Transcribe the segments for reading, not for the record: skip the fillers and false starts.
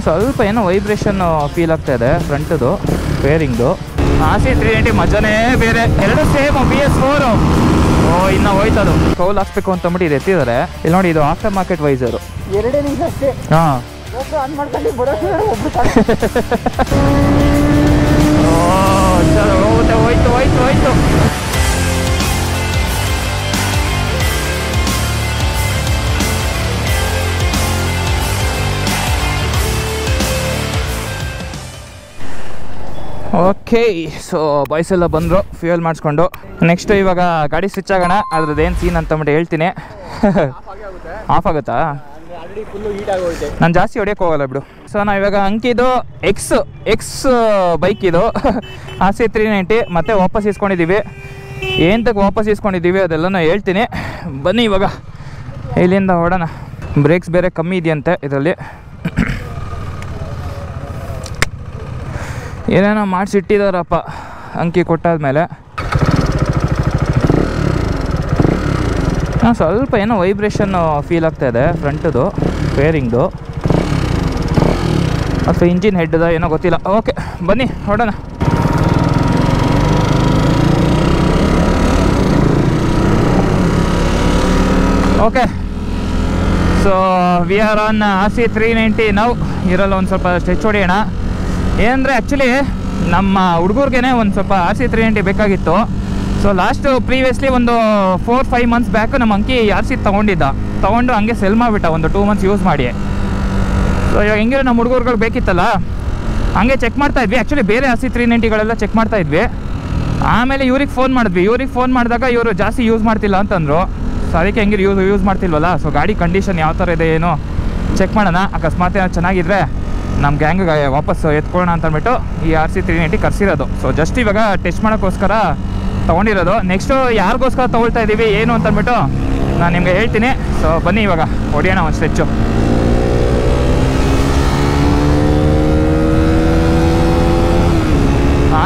ಸ್ವಲ್ಪ ಏನೋ vibration feel ಆಗ್ತಾ ಇದೆ ಫ್ರಂಟದು ಫೇರಿಂಗ್ದು. RC390 ಮಜಾನೇ ಬೇರೆ. ಎರಡು ಸೇಮ್ BS4. ಇನ್ನು ಹೋಯ್ತದು ಕೌಲ್ ಹಾಕ್ಬೇಕು ಅಂತ ಅಂದ್ಬಿಟ್ಟು ಇದು ಎತ್ತಿದ್ದಾರೆ. ಇಲ್ಲಿ ನೋಡಿ, ಇದು ಆಫ್ಟರ್ ಮಾರ್ಕೆಟ್ ವೈಸರು. ಎರಡೇ ನಿಮಿಷ ಅಷ್ಟೇ. ಹಾಂ, ಆನ್ ಮಾಡ್ಕೊಂಡು ಬರೋದು ಹೋಯ್ತು ಹೋಯ್ತು ಹೋಯ್ತು. ಓಕೆ, ಸೊ ಬಾಯ್ಸ್ ಎಲ್ಲ ಬಂದರು ಫ್ಯೂಯಲ್ ಮಾಡಿಸ್ಕೊಂಡು. ನೆಕ್ಸ್ಟ್ ಇವಾಗ ಗಾಡಿ ಸ್ವಿಚ್ ಆಗೋಣ. ಅದ್ರದ್ದೇನು ಸೀನ್ ಅಂತಂದ್ಬಿಟ್ಟು ಹೇಳ್ತೀನಿ. ಆಫ್ ಆಗುತ್ತಾ? ನಾನು ಜಾಸ್ತಿ ಹೊಡಿಯೋಕೆ ಹೋಗಲ್ಲ ಬಿಡು. ಸೊ ನಾವು ಇವಾಗ ಅಂಕಿದು ಎಕ್ಸ್ ಬೈಕ್ ಇದು RC390 ಮತ್ತೆ ವಾಪಸ್ ಇಸ್ಕೊಂಡಿದ್ದೀವಿ. ಏನಕ್ಕೆ ವಾಪಸ್ ಇಸ್ಕೊಂಡಿದ್ದೀವಿ ಅದೆಲ್ಲನೂ ಹೇಳ್ತೀನಿ. ಬನ್ನಿ ಇವಾಗ ಇಲ್ಲಿಂದ ಹೊಡೋಣ. ಬ್ರೇಕ್ಸ್ ಬೇರೆ ಕಮ್ಮಿ ಇದೆಯಂತೆ ಇದರಲ್ಲಿ. ಏನೇನೋ ಮಾಡಿಸಿಟ್ಟಿದ್ದಾರಪ್ಪ ಅಂಕಿ ಕೊಟ್ಟಾದ್ಮೇಲೆ. ಸ್ವಲ್ಪ ಏನೋ ವೈಬ್ರೇಷನ್ ಫೀಲ್ ಆಗ್ತಾ ಇದೆ ಫ್ರಂಟದು ಫೇರಿಂಗ್ದು, ಅಥವಾ ಇಂಜಿನ್ ಹೆಡ್ದ ಏನೋ ಗೊತ್ತಿಲ್ಲ. ಓಕೆ, ಬನ್ನಿ ಹೊಡೋಣ. Okay, so we are on RC390 ನಾವು ಇರಲ್ಲ. ಒಂದು ಸ್ವಲ್ಪ ಸ್ಟೆಚ್ ಹೊಡಿಯೋಣ. ಏನಂದರೆ ಆ್ಯಕ್ಚುಲಿ ನಮ್ಮ ಹುಡುಗರಿಗೇ ಒಂದು ಸ್ವಲ್ಪ RC390 ಬೇಕಾಗಿತ್ತು. ಸೊ ಪ್ರೀವಿಯಸ್ಲಿ ಒಂದು 4-5 ಮಂತ್ಸ್ ಬ್ಯಾಕ್ ನಮ್ಮ ಅಂಕಿ RC ತೊಗೊಂಡು ಹಂಗೆ ಸೆಲ್ ಮಾಡಿಬಿಟ್ಟ ಒಂದು 2 ಮಂತ್ಸ್ ಯೂಸ್ ಮಾಡಿ. ಸೊ ಇವಾಗ ಹೆಂಗಿರೋ ನಮ್ಮ ಹುಡುಗರುಗಳು ಬೇಕಿತ್ತಲ್ಲ, ಹಂಗೆ ಚೆಕ್ ಮಾಡ್ತಾಯಿದ್ವಿ. ಆ್ಯಕ್ಚುಲಿ ಬೇರೆ RC390ಗಳೆಲ್ಲ ಚೆಕ್ ಮಾಡ್ತಾಯಿದ್ವಿ. ಆಮೇಲೆ ಇವ್ರಿಗೆ ಫೋನ್ ಮಾಡಿದಾಗ ಇವರು ಜಾಸ್ತಿ ಯೂಸ್ ಮಾಡ್ತಿಲ್ಲ ಅಂತಂದರು. ಸೊ ಅದಕ್ಕೆ ಹೆಂಗಿರು ಯೂಸ್ ಮಾಡ್ತಿಲ್ವಲ್ಲ, ಸೊ ಗಾಡಿ ಕಂಡೀಷನ್ ಯಾವ ಥರ ಇದೆ ಏನೋ ಚೆಕ್ ಮಾಡೋಣ. ಅಕಸ್ಮಾತ್ ಏನೋ ಚೆನ್ನಾಗಿದ್ರೆ ನಮ್ಮ ಗ್ಯಾಂಗ್ಗೆ ವಾಪಸ್ ಎತ್ಕೊಳ್ಳೋಣ ಅಂತಂದ್ಬಿಟ್ಟು ಈ RC390 ಕರ್ಸಿರೋದು. ಸೊ ಜಸ್ಟ್ ಇವಾಗ ಟೆಸ್ಟ್ ಮಾಡೋಕ್ಕೋಸ್ಕರ ತೊಗೊಂಡಿರೋದು. ನೆಕ್ಸ್ಟು ಯಾರಿಗೋಸ್ಕರ ತೊಗೊಳ್ತಾ ಇದ್ದೀವಿ ಏನು ಅಂತಂದ್ಬಿಟ್ಟು ನಾನು ನಿಮಗೆ ಹೇಳ್ತೀನಿ. ಸೊ ಬನ್ನಿ ಇವಾಗ ಹೊಡಿಯೋಣ ಒಂದು ಸ್ಟೆಚ್ಚು.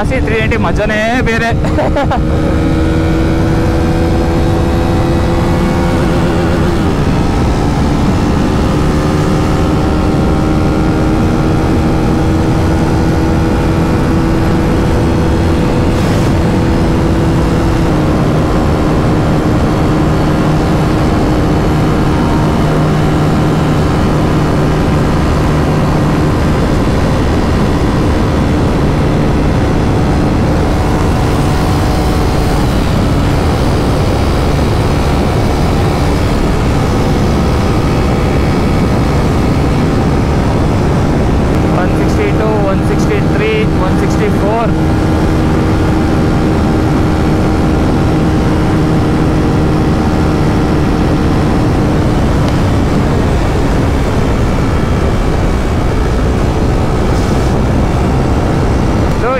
RC390 ಮಜಾನೇ ಬೇರೆ.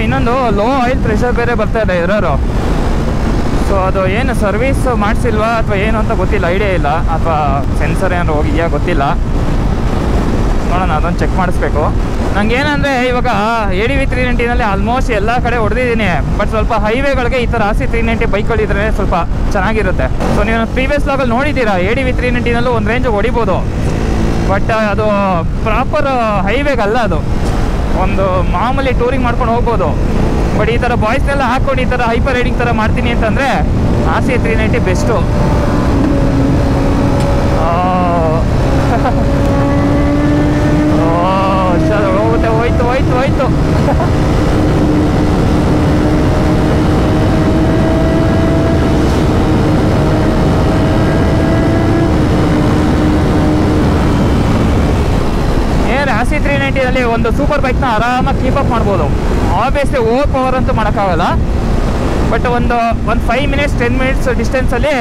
ಇನ್ನೊಂದು ಲೋ ಆಯಿಲ್ ಪ್ರೆಷರ್ ಬೇರೆ ಬರ್ತಾ ಇದೆ ಇರೋರು. ಸೊ ಅದು ಏನು ಸರ್ವಿಸ್ ಮಾಡಿಸಿಲ್ವಾ ಅಥವಾ ಏನು ಅಂತ ಗೊತ್ತಿಲ್ಲ, ಐಡಿಯಾ ಇಲ್ಲ. ಅಥವಾ ಸೆನ್ಸರ್ ಏನಾದ್ರು ಹೋಗಿದೆಯಾ ಗೊತ್ತಿಲ್ಲ. ನೋಡೋಣ, ಅದೊಂದು ಚೆಕ್ ಮಾಡಿಸ್ಬೇಕು. ನನಗೇನಂದರೆ ಇವಾಗ ADV390ನಲ್ಲಿ ಆಲ್ಮೋಸ್ಟ್ ಎಲ್ಲ ಕಡೆ ಹೊಡೆದಿದ್ದೀನಿ. ಬಟ್ ಸ್ವಲ್ಪ ಹೈವೇಗಳಿಗೆ ಈ ಥರ RC390 ಬೈಕ್ಗಳಿದ್ರೆ ಸ್ವಲ್ಪ ಚೆನ್ನಾಗಿರುತ್ತೆ. ಸೊ ನೀವು ಪ್ರೀವಿಯಸ್ ಲಾಗಲ್ಲಿ ನೋಡಿದ್ದೀರಾ, ADV390ನಲ್ಲೂ ಒಂದು ರೇಂಜ್ ಹೊಡಿಬೋದು. ಬಟ್ ಅದು ಪ್ರಾಪರ್ ಹೈವೇಗಲ್ಲ, ಅದು ಒಂದು ಮಾಮೂಲಿ ಟೂರಿಂಗ್ ಮಾಡ್ಕೊಂಡು ಹೋಗ್ಬೋದು. ಬಟ್ ಈ ಥರ ಬಾಯ್ಸ್ನೆಲ್ಲ ಹಾಕ್ಕೊಂಡು ಈ ಥರ ಹೈಪರ್ ರೈಡಿಂಗ್ ಥರ ಮಾಡ್ತೀನಿ ಅಂತಂದರೆ RC390 ಬೆಸ್ಟು. ಹೋಯ್ತು RC390ನಲ್ಲಿ ಒಂದು ಸೂಪರ್ ಬೈಕ್ನ ಆರಾಮಾಗಿ ಕೀಪಪ್ ಮಾಡ್ಬೋದು. ಆಬ್ವಿಯಸ್ಲಿ ಓವರ್ ಪವರ್ ಅಂತೂ ಮಾಡೋಕ್ಕಾಗಲ್ಲ. ಬಟ್ ಒಂದು 5 ಮಿನಿಟ್ಸ್ 10 ಮಿನಿಟ್ಸ್ ಡಿಸ್ಟೆನ್ಸಲ್ಲಿ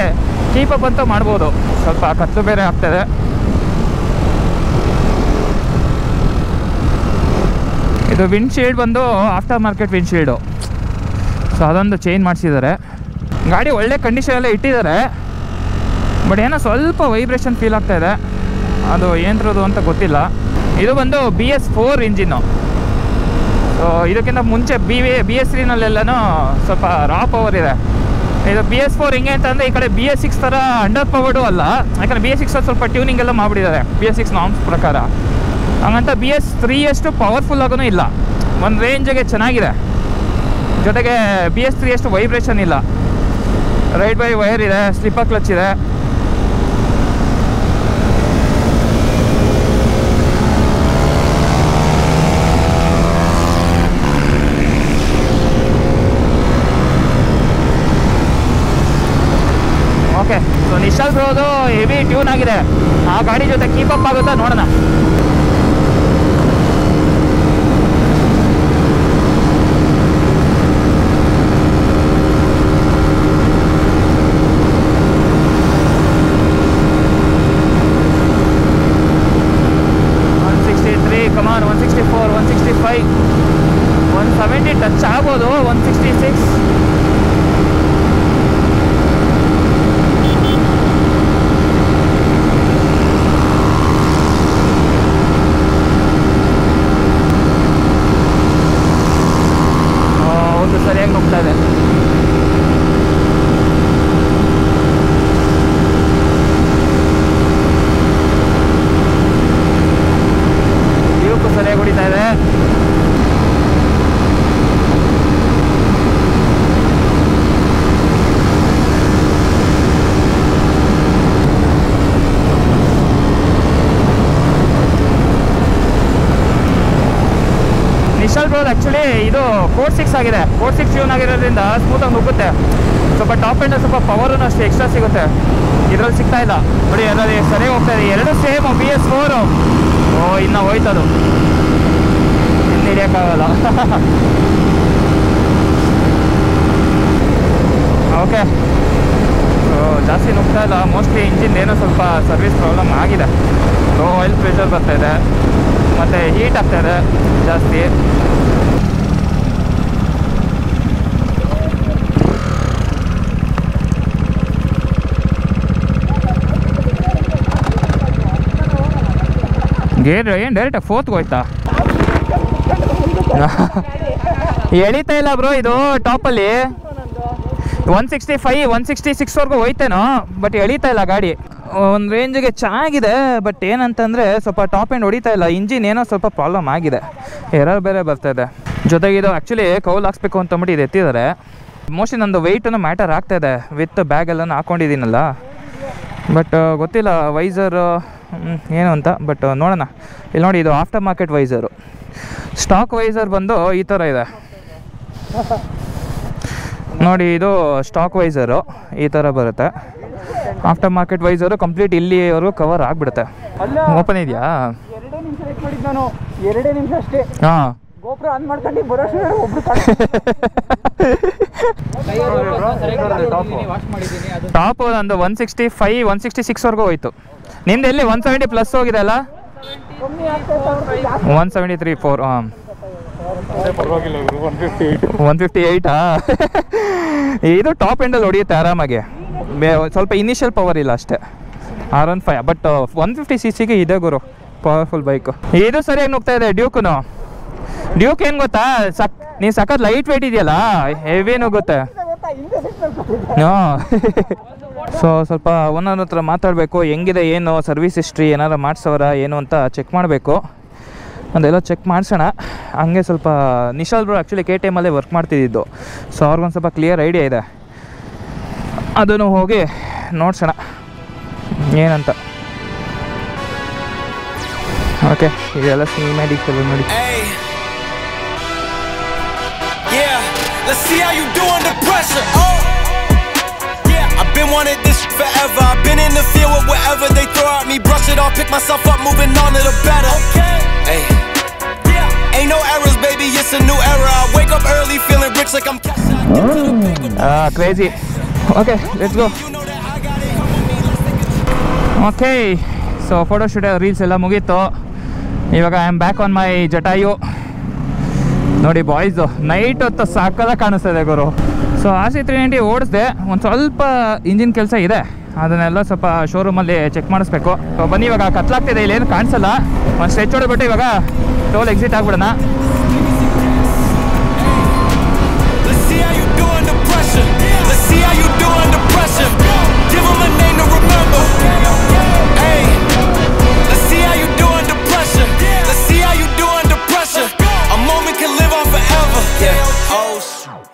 ಕೀಪಪ್ ಅಂತೂ ಮಾಡ್ಬೋದು. ಸ್ವಲ್ಪ ಕತ್ಲು ಬೇರೆ ಆಗ್ತದೆ. ಇದು ವಿಂಡ್ಶೀಲ್ಡ್ ಬಂದು ಆಫ್ಟರ್ ಮಾರ್ಕೆಟ್ ವಿಂಡ್ಶೀಲ್ಡು. ಸೊ ಅದೊಂದು ಚೇಂಜ್ ಮಾಡಿಸಿದ್ದಾರೆ. ಗಾಡಿ ಒಳ್ಳೆ ಕಂಡೀಷನಲ್ಲೇ ಇಟ್ಟಿದ್ದಾರೆ. ಬಟ್ ಏನೋ ಸ್ವಲ್ಪ ವೈಬ್ರೇಷನ್ ಫೀಲ್ ಆಗ್ತಾಯಿದೆ. ಅದು ಏನರದು ಅಂತ ಗೊತ್ತಿಲ್ಲ. ಇದು ಬಂದು BS4 ಇಂಜಿನ್ನು. ಸೊ ಇದಕ್ಕಿಂತ ಮುಂಚೆ BS3ನಲ್ಲೆಲ್ಲನೂ ಸ್ವಲ್ಪ ರಾ ಪವರ್ ಇದೆ. ಇದು BS4 ಹೆಂಗೆ ಅಂತಂದರೆ ಈ ಕಡೆ BS6 ಥರ ಅಂಡರ್ ಪವರ್ಡು ಅಲ್ಲ. ಯಾಕಂದರೆ BS6 ಸ್ವಲ್ಪ ಟ್ಯೂನಿಂಗ್ ಎಲ್ಲ ಮಾಡಿಬಿಟ್ಟಿದ್ದಾರೆ BS6 ನಾರ್ಮ್ಸ್ ಪ್ರಕಾರ. ಹಂಗಂತ BS3 ಅಷ್ಟು ಪವರ್ಫುಲ್ ಆಗೂ ಇಲ್ಲ, ಒಂದು ರೇಂಜಿಗೆ ಚೆನ್ನಾಗಿದೆ. ಜೊತೆಗೆ BS3 ಅಷ್ಟು ವೈಬ್ರೇಷನ್ ಇಲ್ಲ. ರೈಡ್ ಬೈ ವೈರ್ ಇದೆ, ಸ್ಲಿಪ್ಪರ್ ಕ್ಲಚ್ ಇದೆ. Okay, so Nishal ಬ್ರೋದು heavy tune ಆಗಿದೆ. ಆ ಗಾಡಿ ಜೊತೆ ಕೀಪಪ್ ಆಗುತ್ತಾ ನೋಡೋಣ. ಕಮಾನ್ 164, 165, 170 ಟಚ್ ಆಗ್ಬೋದು. 166 ಒಂದು ಸರಿಯಾಗಿ ನುಗ್ತಾ ಇದೆ. ಸರಿಯಾಗಿ ಹೊಡಿತಾ ಇದೆ. ನಿಶಾಲ್ ಬ್ರೋ ಆ್ಯಕ್ಚುಲಿ ಇದು ಕೋಡ್ 6 ಆಗಿದೆ. ಕೋಡ್ 6 ಟ್ಯೂನ್ ಆಗಿರೋದ್ರಿಂದ ಸ್ಮೂತಾಗಿ ನುಗ್ಗುತ್ತೆ. ಸ್ವಲ್ಪ ಟಾಪ್ ಎಂಡ್ ಸ್ವಲ್ಪ ಪವರೂ ಅಷ್ಟು ಎಕ್ಸ್ಟ್ರಾ ಸಿಗುತ್ತೆ. ಇದರಲ್ಲಿ ಸಿಗ್ತಾ ಇಲ್ಲ ನೋಡಿ, ಅದರಲ್ಲಿ ಸರಿಯಾಗಿ ಹೋಗ್ತಾ ಇದೆ. ಎರಡು ಸೇಮ್ BS4. ಇನ್ನು ಹೋಯ್ತದು, ಇನ್ನು ಹಿಡಿಯೋಕ್ಕಾಗಲ್ಲ. ಓಕೆ, ಜಾಸ್ತಿ ನುಗ್ತಾ ಇಲ್ಲ. ಮೋಸ್ಟ್ಲಿ ಇಂಜಿನ್ ಏನೋ ಸ್ವಲ್ಪ ಸರ್ವಿಸ್ ಪ್ರಾಬ್ಲಮ್ ಆಗಿದೆ. ಲೋ ಆಯಿಲ್ ಪ್ರೆಷರ್ ಬರ್ತಾಯಿದೆ ಮತ್ತು ಹೀಟ್ ಆಗ್ತಾಯಿದೆ ಜಾಸ್ತಿ. ಗೇರ್ ಏನು ಡೈರೆಕ್ಟಾಗಿ 4th ಹೋಯ್ತಾ? ಎಳಿತಾ ಇಲ್ಲ ಬ್ರೋ ಇದು ಟಾಪಲ್ಲಿ. 165, 166ವರೆಗೂ ಹೋಯ್ತೇನೋ, ಬಟ್ ಎಳಿತಾ ಇಲ್ಲ ಗಾಡಿ. ಒಂದು ರೇಂಜಿಗೆ ಚೆನ್ನಾಗಿದೆ, ಬಟ್ ಏನಂತಂದರೆ ಸ್ವಲ್ಪ ಟಾಪ್ ಎಂಡ್ ಹೊಡಿತಾ ಇಲ್ಲ. ಇಂಜಿನ್ ಏನೋ ಸ್ವಲ್ಪ ಪ್ರಾಬ್ಲಮ್ ಆಗಿದೆ, ಎರರ್ ಬೇರೆ ಬರ್ತಾಯಿದೆ. ಜೊತೆಗೆ ಇದು ಆ್ಯಕ್ಚುಲಿ ಕೌಲ್ ಹಾಕ್ಸ್ಬೇಕು ಅಂತಂದ್ಬಿಟ್ಟು ಇದು ಎತ್ತಿದ್ದಾರೆ. ಮೋಸ್ಟ್ಲಿ ನಂದು ವೆಯ್ಟನ್ನು ಮ್ಯಾಟರ್ ಆಗ್ತಾಯಿದೆ ವಿತ್ ಬ್ಯಾಗೆಲ್ಲ ಹಾಕ್ಕೊಂಡಿದ್ದೀನಲ್ಲ. ಬಟ್ ಗೊತ್ತಿಲ್ಲ ವೈಸರ್ ಏನು ಅಂತ, ಬಟ್ ನೋಡೋಣ. ಇಲ್ಲಿ ನೋಡಿ, ಇದು after market visor. Stock visor ಬಂದು ಈ ಥರ ಇದೆ ನೋಡಿ. ಇದು ಸ್ಟಾಕ್ ವೈಸರು ಈ ಥರ ಬರುತ್ತೆ. ಆಫ್ಟರ್ ಮಾರ್ಕೆಟ್ ವೈಸರು ಕಂಪ್ಲೀಟ್ ಇಲ್ಲಿವರೆಗೂ ಕವರ್ ಆಗಿಬಿಡುತ್ತೆ. ಓಪನ್ ಇದೆಯಾ? 2 ನಿಮಿಷ ವೇಟ್ ಮಾಡಿದ್ದು ನಾನು, 2 ನಿಮಿಷ ಅಷ್ಟೇ. ಹಾಂ, ಗೋಪುರ ಆನ್ ಮಾಡ್ಕೊಂಡು ಬರೋಷ್ಟು ಒಬ್ರು ಟಾಪ್ ಒಂದು 165, 166ವರೆಗೂ ಹೋಯ್ತು. ನಿಂದು ಎಲ್ಲಿ 170 ಪ್ಲಸ್ ಹೋಗಿದೆ ಅಲ್ಲ? 173, 4. ಹಾಂ, 158. ಇದು ಟಾಪ್ ಎಂಡಲ್ಲಿ ಹೊಡಿಯುತ್ತೆ ಆರಾಮಾಗಿ. ಸ್ವಲ್ಪ ಇನಿಷಿಯಲ್ ಪವರ್ ಇಲ್ಲ ಅಷ್ಟೇ. R15, ಬಟ್ 150cc ಇದೆ ಗುರು, ಪವರ್ಫುಲ್ ಬೈಕು. ಇದು ಸರಿಯಾಗಿ ನುಗ್ತಾ ಇದೆ. ಡ್ಯೂಕ್ ಏನು ಗೊತ್ತಾ, ನೀವು ಸಖತ್ ಲೈಟ್ ವೆಯ್ಟ್ ಇದೆಯಲ್ಲ, ಹೆವಿ ನುಗ್ಗುತ್ತೆ. ಹಾಂ, ಸೊ ಸ್ವಲ್ಪ ಓನರ್ ಹತ್ರ ಮಾತಾಡಬೇಕು, ಹೆಂಗಿದೆ ಏನು ಸರ್ವಿಸ್ ಹಿಸ್ಟ್ರಿ ಏನಾರು ಮಾಡಿಸೋರ ಏನು ಅಂತ ಚೆಕ್ ಮಾಡಬೇಕು. ಅದೆಲ್ಲ ಚೆಕ್ ಮಾಡಿಸೋಣ. ಹಂಗೆ ಸ್ವಲ್ಪ Nishal bro actually KTMಲ್ಲೇ work ಮಾಡ್ತಿದ್ದು, so ಅವ್ರಿಗೊಂದು ಸ್ವಲ್ಪ ಕ್ಲಿಯರ್ ಐಡಿಯಾ ಇದೆ. ಅದನ್ನು ಹೋಗಿ ನೋಡ್ಸೋಣ ಏನಂತ. ಓಕೆ, ಇದೆಲ್ಲ ಸಿನಿಮ್ಯಾಟಿಕ್ ಎಲ್ಲ ನೋಡಿ. Let's see how you do under pressure. I've been wanting this forever. I've been in the field with whatever they throw at me. Brush it off, pick myself up, moving on to the better. Hey, ain't no errors, baby, it's a new era. I wake up early, feeling rich like I'm crazy. Okay, let's go. Okay, so photo shoot reels ಎಲ್ಲ ಮುಗೀತು. ಇವಾಗ I am back on my Jatayu. ನೋಡಿ boys, night ಹೊತ್ತು ಸಾಕಲ್ಲ ಕಾಣಿಸ್ತದೆ ಗುರು. So RC390 ಓಡಿಸ್ದೆ, ಒಂದು ಸ್ವಲ್ಪ engine ಕೆಲಸ ಇದೆ, ಅದನ್ನೆಲ್ಲ ಸ್ವಲ್ಪ ಶೋರೂಮಲ್ಲಿ ಚೆಕ್ ಮಾಡಿಸ್ಬೇಕು. ಸೊ ಬನ್ನಿ, ಇವಾಗ ಕತ್ಲಾಗ್ತಿದೆ, ಇಲ್ಲೇನು ಕಾಣಿಸಲ್ಲ. ಒಂದು ಸ್ಟ್ರೆಚ್ ಹೊಡಿಬಿಟ್ಟು ಇವಾಗ ಟೋಲ್ ಎಕ್ಸಿಟ್ ಆಗ್ಬಿಡೋಣ. Yeah, oh,